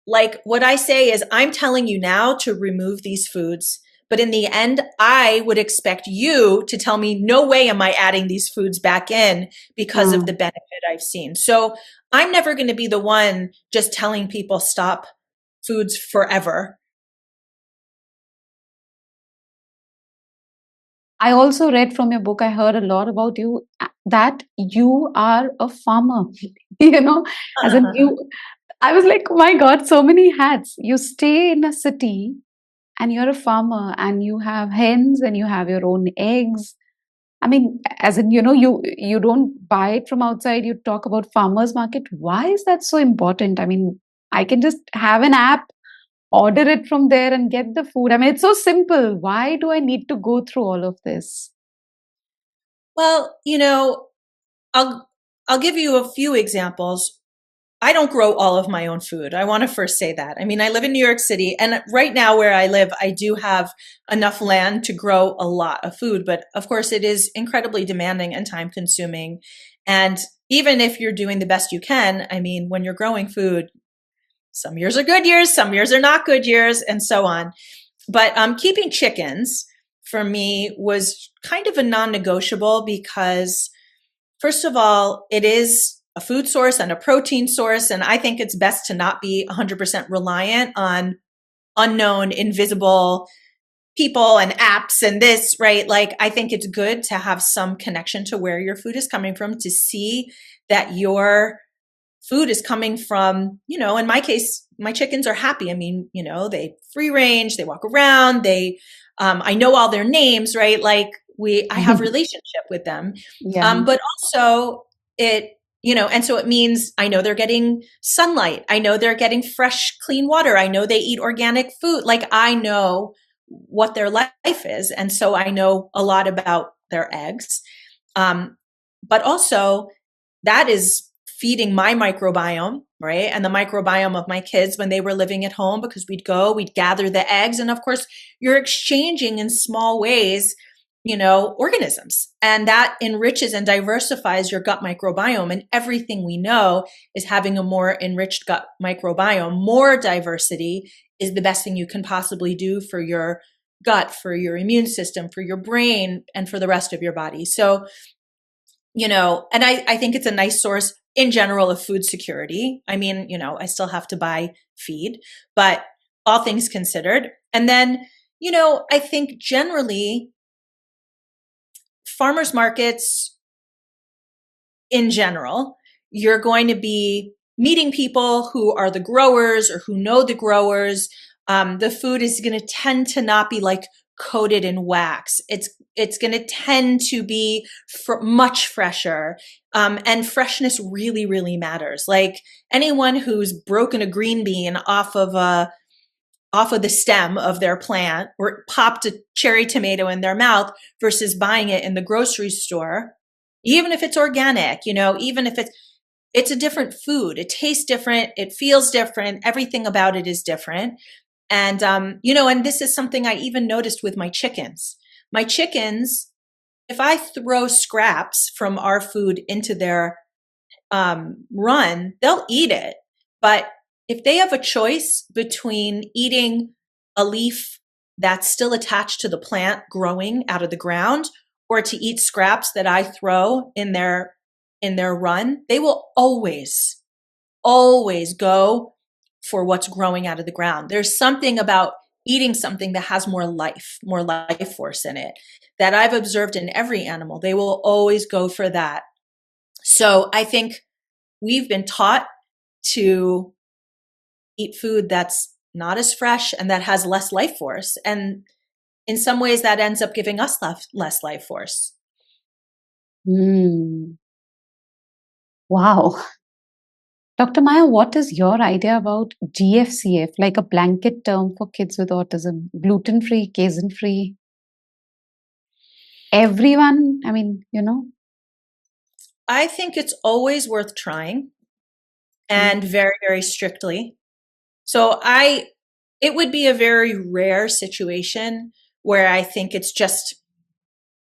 like what I say is I'm telling you now to remove these foods, but in the end, I would expect you to tell me, no way am I adding these foods back in because of the Mm. benefit I've seen. So I'm never going to be the one just telling people stop foods forever. I also read from your book, I heard a lot about you, that you are a farmer. You know, as in you, I was like, oh my God, so many hats. You stay in a city and you're a farmer and you have hens and you have your own eggs. I mean, as in, you don't buy it from outside. You talk about farmers market. Why is that so important? I mean, I can just have an app, order it from there and get the food. I mean, it's so simple. Why do I need to go through all of this? Well, I'll give you a few examples. I don't grow all of my own food. I want to first say that. I mean, I live in New York City, and right now where I live, I do have enough land to grow a lot of food, but of course it is incredibly demanding and time consuming. And even if you're doing the best you can, I mean, when you're growing food, some years are good years, some years are not good years, and so on. But keeping chickens for me was kind of a non-negotiable because, first of all, it is a food source and a protein source, and I think it's best to not be 100% reliant on unknown, invisible people and apps and this, right? Like, I think it's good to have some connection to where your food is coming from, to see that your food is coming from, in my case, my chickens are happy. I mean, they free range, they walk around, I know all their names, right? Like I have relationship with them. Yeah. But also and so it means I know they're getting sunlight. I know they're getting fresh, clean water. I know they eat organic food. Like I know what their life is. And so I know a lot about their eggs. But also that is feeding my microbiome, right? And the microbiome of my kids when they were living at home, because we'd gather the eggs. And of course, you're exchanging in small ways, organisms. And that enriches and diversifies your gut microbiome. And everything we know is having a more enriched gut microbiome, more diversity is the best thing you can possibly do for your gut, for your immune system, for your brain, and for the rest of your body. So, and I think it's a nice source in general of food security. I mean, I still have to buy feed, but all things considered. And then, I think generally farmers markets in general, you're going to be meeting people who are the growers or who know the growers. The food is going to tend to not be like coated in wax. It's going to tend to be much fresher. And freshness really, really matters. Like anyone who's broken a green bean off of the stem of their plant or popped a cherry tomato in their mouth versus buying it in the grocery store, even if it's organic, even if it's a different food. It tastes different. It feels different. Everything about it is different. And, and this is something I even noticed with my chickens. My chickens, if I throw scraps from our food into their run, they'll eat it. But if they have a choice between eating a leaf that's still attached to the plant growing out of the ground or to eat scraps that I throw in their run, they will always, always go for what's growing out of the ground. There's something about eating something that has more life force in it that I've observed in every animal. They will always go for that. So I think we've been taught to eat food that's not as fresh and that has less life force. And in some ways that ends up giving us less life force. Mm. Wow. Dr. Maya, what is your idea about GFCF, like a blanket term for kids with autism? Gluten free, casein free? Everyone, I mean, I think it's always worth trying, and Mm. very, very strictly. So it would be a very rare situation where I think it's just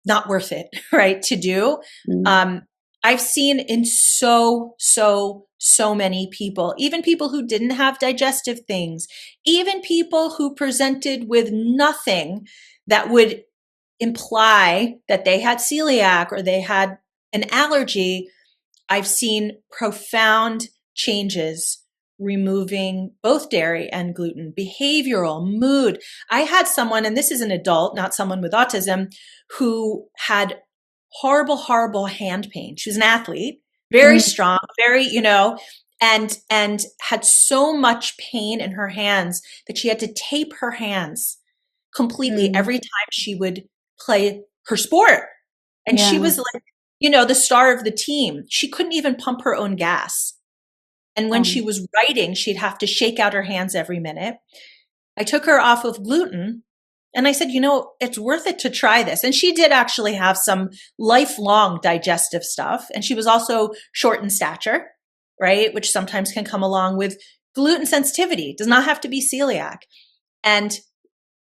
not worth it, right, to do. Mm. I've seen in so, so, so many people, even people who didn't have digestive things, even people who presented with nothing that would imply that they had celiac or they had an allergy. I've seen profound changes removing both dairy and gluten, behavioral, mood. I had someone, and this is an adult, not someone with autism, who had horrible, horrible hand pain. She was an athlete, very Mm, strong, very, and had so much pain in her hands that she had to tape her hands completely mm, every time she would play her sport. And she yeah. was like, the star of the team. She couldn't even pump her own gas. And when she Um, was writing, she'd have to shake out her hands every minute. I took her off of gluten and I said, it's worth it to try this. And she did actually have some lifelong digestive stuff. And she was also short in stature, right? Which sometimes can come along with gluten sensitivity. It does not have to be celiac. And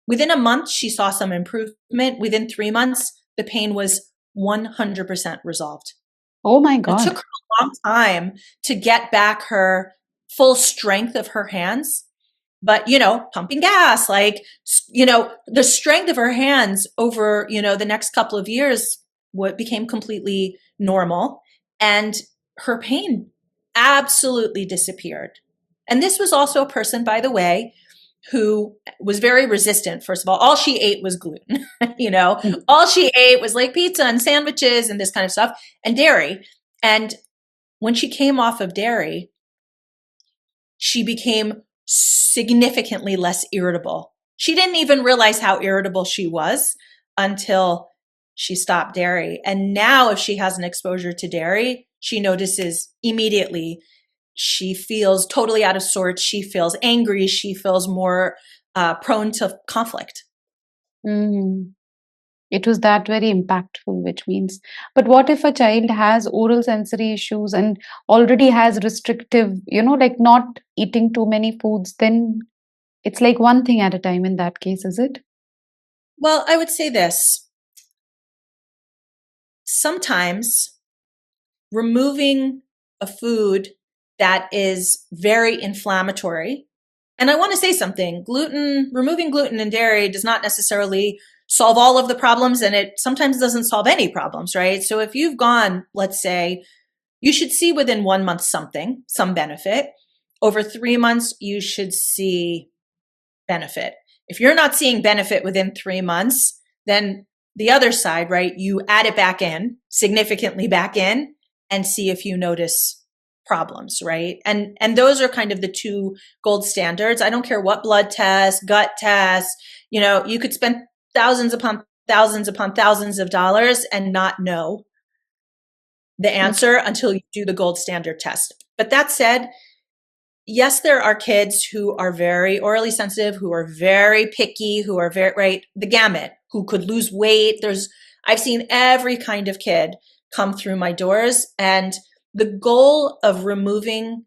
within a month, she saw some improvement. Within 3 months, the pain was 100% resolved. oh my It took God. her a long time to get back her full strength of her hands. But, pumping gas, like, the strength of her hands over, the next couple of years, what became completely normal. And her pain absolutely disappeared. And this was also a person, by the way, who was very resistant. First of all she ate was gluten, Mm, all she ate was like pizza and sandwiches and this kind of stuff and dairy. And when she came off of dairy, she became significantly less irritable. She didn't even realize how irritable she was until she stopped dairy. And now, if she has an exposure to dairy, she notices immediately she feels totally out of sorts. She feels angry. She feels more prone to conflict. mm. It was that very impactful, which means. But what if a child has oral sensory issues and already has restrictive, like not eating too many foods? Then it's like one thing at a time in that case, is it? Well, I would say this. Sometimes removing a food that is very inflammatory. And I want to say something. Removing gluten and dairy does not necessarily solve all of the problems, and it sometimes doesn't solve any problems, right? So if you've gone, let's say, you should see within 1 month some benefit. Over 3 months, you should see benefit. If you're not seeing benefit within 3 months, then the other side, right? You add it back in, significantly back in, and see if you notice problems, right? And those are kind of the two gold standards. I don't care what blood test, gut test, you could spend thousands upon thousands of dollars and not know the answer until you do the gold standard test. But that said, yes, there are kids who are very orally sensitive, who are very picky, who are very, right, the gamut, who could lose weight. I've seen every kind of kid come through my doors. And the goal of removing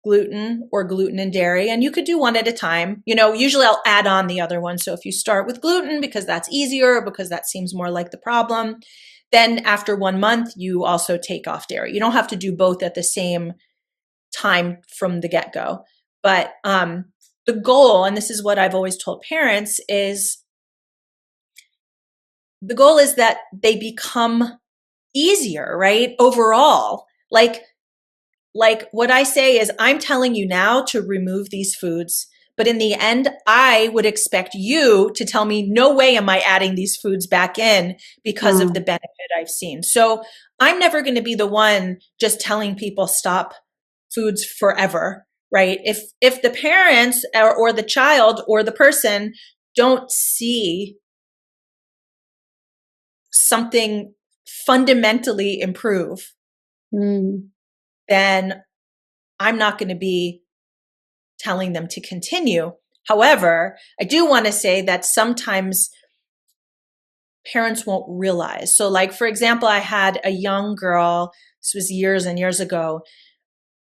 gluten or gluten and dairy, and you could do one at a time, usually I'll add on the other one. So if you start with gluten because that's easier, because that seems more like the problem, then after 1 month, you also take off dairy. You don't have to do both at the same time from the get-go. But the goal, and this is what I've always told parents, is the goal is that they become easier, right? Overall, like what I say is I'm telling you now to remove these foods, but in the end, I would expect you to tell me, no way am I adding these foods back in because of the Mm, benefit I've seen. So I'm never going to be the one just telling people stop foods forever, right? If the parents or the child or the person don't see something fundamentally improve, mm, then I'm not going to be telling them to continue. However, I do want to say that sometimes parents won't realize. So, like, for example, I had a young girl, this was years and years ago.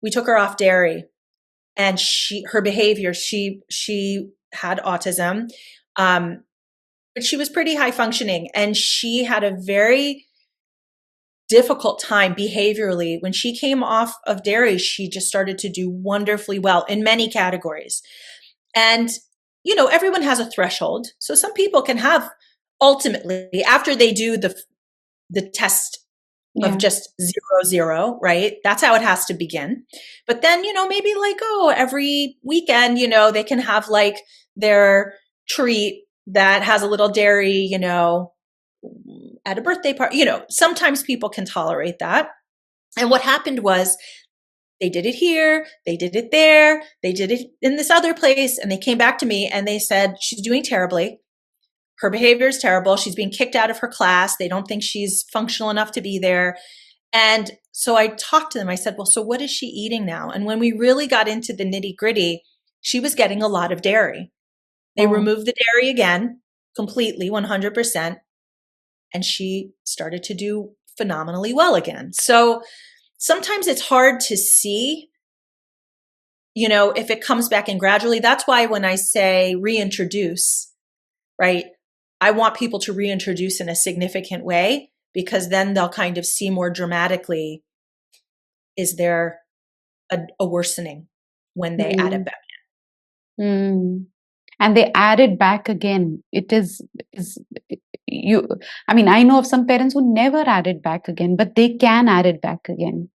We took her off dairy and her behavior, she had autism. But she was pretty high functioning and she had a very difficult time behaviorally. When she came off of dairy, she just started to do wonderfully well in many categories. And, everyone has a threshold. So some people can have, ultimately, after they do the test of Yeah. just 0, 0, right? That's how it has to begin. But then, maybe like, every weekend, they can have like their treat that has a little dairy, at a birthday party. Sometimes people can tolerate that. And what happened was they did it here, they did it there, they did it in this other place. And they came back to me and they said, she's doing terribly. Her behavior is terrible. She's being kicked out of her class. They don't think she's functional enough to be there. And so I talked to them. I said, well, so what is she eating now? And when we really got into the nitty gritty, she was getting a lot of dairy. They Oh. removed the dairy again, completely, 100%. And she started to do phenomenally well again. So sometimes it's hard to see, if it comes back in gradually. That's why when I say reintroduce, right, I want people to reintroduce in a significant way, because then they'll kind of see more dramatically, is there a worsening when they add it Mm. back. Mm. And they add it back again. It is you. I mean, I know of some parents who never add it back again, but they can add it back again.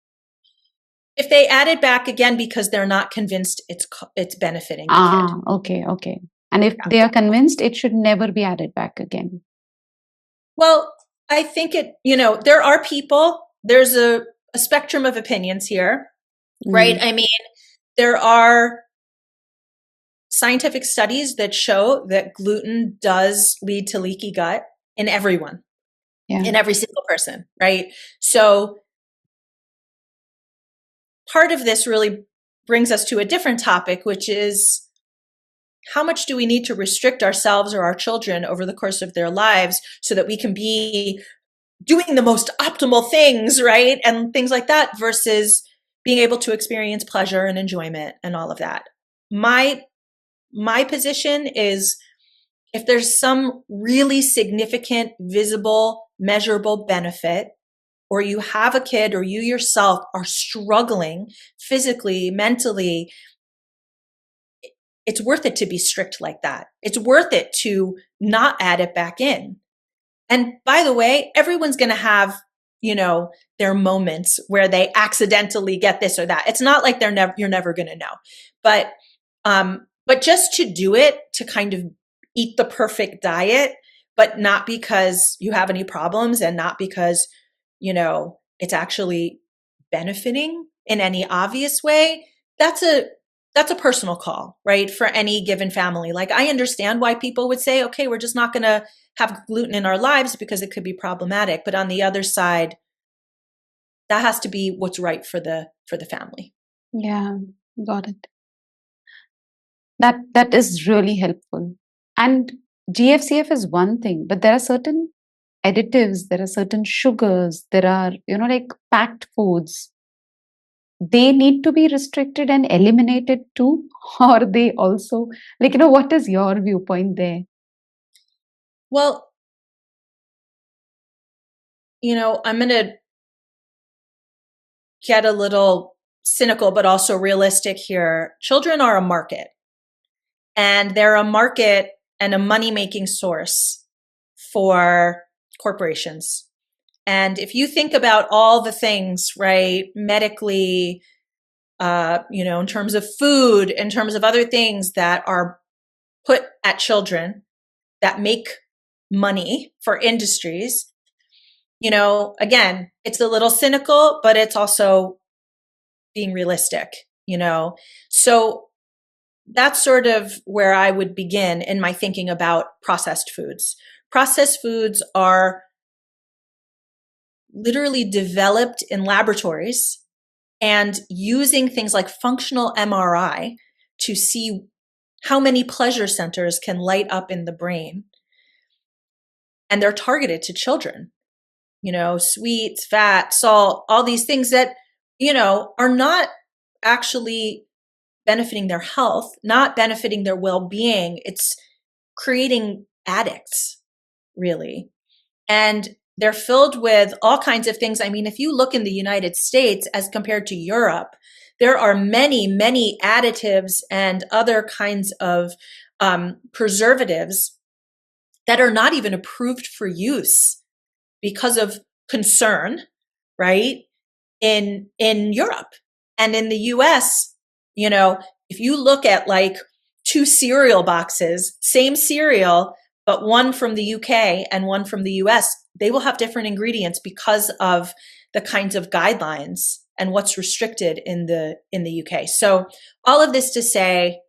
If they add it back again because they're not convinced it's benefiting the kid. Okay, okay. And if Yeah. they are convinced, it should never be added back again. Well, I think there are people, there's a spectrum of opinions here, right? Mm. I mean, there are scientific studies that show that gluten does lead to leaky gut in everyone, Yeah. in every single person, right? So part of this really brings us to a different topic, which is, how much do we need to restrict ourselves or our children over the course of their lives so that we can be doing the most optimal things, right? And things like that, versus being able to experience pleasure and enjoyment and all of that. My position is, if there's some really significant, visible, measurable benefit, or you have a kid or you yourself are struggling physically, mentally, it's worth it to be strict like that. It's worth it to not add it back in. And by the way, everyone's going to have, their moments where they accidentally get this or that. It's not like you're never going to know. But just to do it, to kind of eat the perfect diet, but not because you have any problems and not because, it's actually benefiting in any obvious way. That's a personal call, right? For any given family. Like, I understand why people would say, okay, we're just not going to have gluten in our lives because it could be problematic. But on the other side, that has to be what's right for the family. Yeah, got it. That is really helpful. And GFCF is one thing, but there are certain additives, there are certain sugars, there are, like packed foods. They need to be restricted and eliminated too, or they also, like, what is your viewpoint there? Well, I'm going to get a little cynical, but also realistic here. Children are a market, and they're a market and a money-making source for corporations. And if you think about all the things, right, medically, in terms of food, in terms of other things that are put at children that make money for industries, again, it's a little cynical, but it's also being realistic, So that's sort of where I would begin in my thinking about processed foods. Processed foods are literally developed in laboratories and using things like functional MRI to see how many pleasure centers can light up in the brain. And they're targeted to children, sweets, fat, salt, all these things that, are not actually benefiting their health, not benefiting their well-being. It's creating addicts, really. And They're filled with all kinds of things. I mean, if you look in the United States as compared to Europe, there are many, many additives and other kinds of preservatives that are not even approved for use because of concern, right? In Europe and in the US, you know, if you look at like two cereal boxes, same cereal, but one from the UK and one from the US, they will have different ingredients because of the kinds of guidelines and what's restricted in the UK. So all of this to say,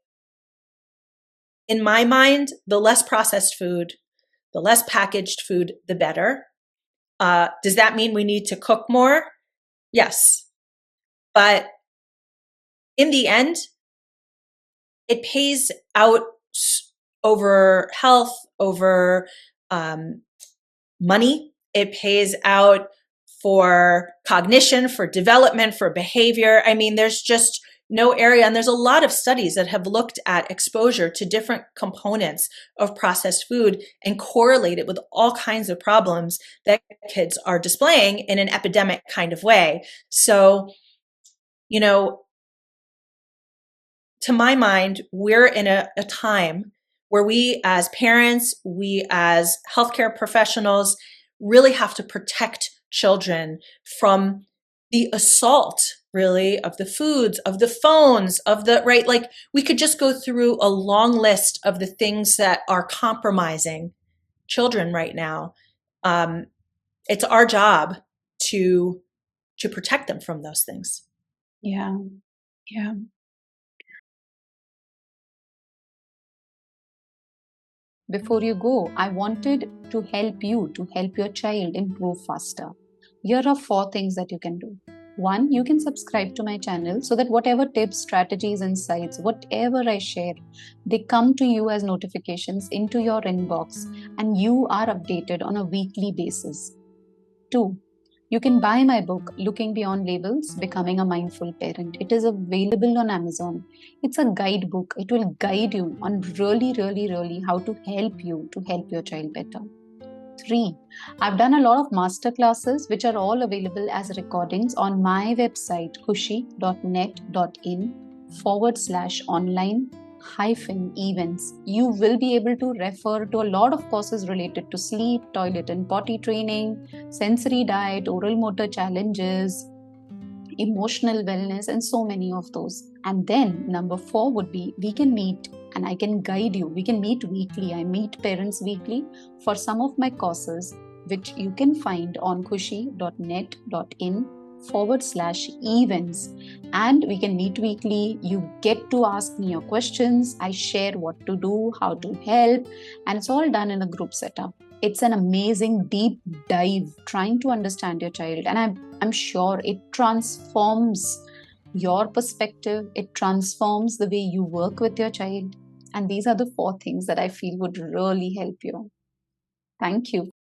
in my mind, the less processed food, the less packaged food, the better. Does that mean we need to cook more? Yes. But in the end, it pays out over health, over money. It pays out for cognition, for development, for behavior. I mean, there's just no area. And there's a lot of studies that have looked at exposure to different components of processed food and correlate it with all kinds of problems that kids are displaying in an epidemic kind of way. So, you know, to my mind, we're in a time where we as parents, we as healthcare professionals really have to protect children from the assault, really, of the foods, of the phones, of the, right? Like we could just go through a long list of the things that are compromising children right now. It's our job to protect them from those things. Yeah. Yeah. Before you go, I wanted to help you to help your child improve faster. Here are 4 things that you can do. 1, you can subscribe to my channel so that whatever tips, strategies, insights, whatever I share, they come to you as notifications into your inbox and you are updated on a weekly basis. 2, you can buy my book, Looking Beyond Labels, Becoming a Mindful Parent. It is available on Amazon. It's a guidebook. It will guide you on really how to help you to help your child better. 3, I've done a lot of master classes which are all available as recordings on my website, khushi.net.in/online-events. You will be able to refer to a lot of courses related to sleep, toilet and potty training, sensory diet, oral motor challenges, emotional wellness, and so many of those. And then number 4 would be we can meet and I can guide you. We can meet weekly. I meet parents weekly for some of my courses, which you can find on khushi.net.in/events. And we can meet weekly. You get to ask me your questions. I share what to do, how to help, and it's all done in a group setup. It's an amazing deep dive trying to understand your child. And I'm sure it transforms your perspective. It transforms the way you work with your child. And these are the 4 things that I feel would really help you. Thank you.